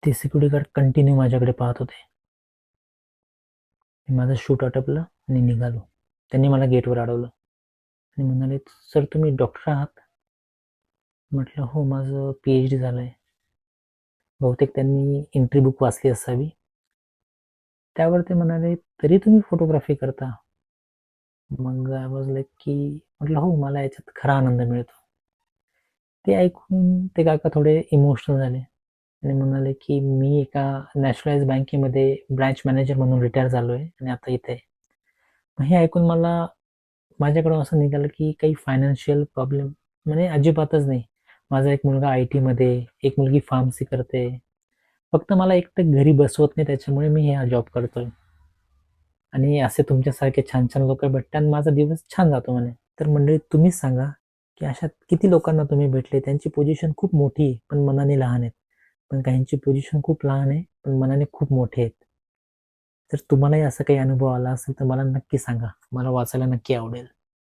ते security guard continue माझ्याकडे पाहत होते. माझं शूट आटपलं आणि निघालो. त्यांनी मला गेटवर अडवलं आणि म्हणाले, "सर तुम्ही डॉक्टर आहात?" म्हटलं, "हो, माझं PhD झालंय." बहुतेक त्यांनी एंट्री बुक वाचली असावी. त्यावर ते म्हणाले, "तरी तुम्ही फोटोग्राफी करता?" मग आय वॉज लाइक की म्हटलं, "हो, मला याच्यात खरा आनंद मिळतो." ते ऐकून ते काका थोडे इमोशनल झाले आणि म्हणाले, की "मी एका नॅशनलाइज्ड बँकेमध्ये ब्रांच मॅनेजर म्हणून रिटायर झालोय आणि आता इथे आहे." मग हे ऐकून माझ्याकडून असं निघालं, की काही फायनान्शियल प्रॉब्लेम म्हणजे अजिबातच नाही. माझा एक मुलगा IT मध्ये, एक मुलगी फार्मसी करते. फक्त मला एकटं घरी बसवत नाही त्याच्यामुळे मी हा जॉब करतोय. आणि असे तुमच्यासारखे छान-छान लोकं भेटतात आणि माझा दिवस छान जातो म्हणे. तर मंडळी तुम्हीच सांगा, की अशा किती लोकांना तुम्ही भेटले त्यांची पोझिशन खूप मोठी आहे, पण मनाने लहान आहेत. पण काहींची पोझिशन खूप लहान आहे, पण मनाने खूप मोठे आहेत. जर तुम्हालाही असा काही अनुभव आला असेल तर मला नक्की सांगा. मला वाचायला नक्की आवडेल.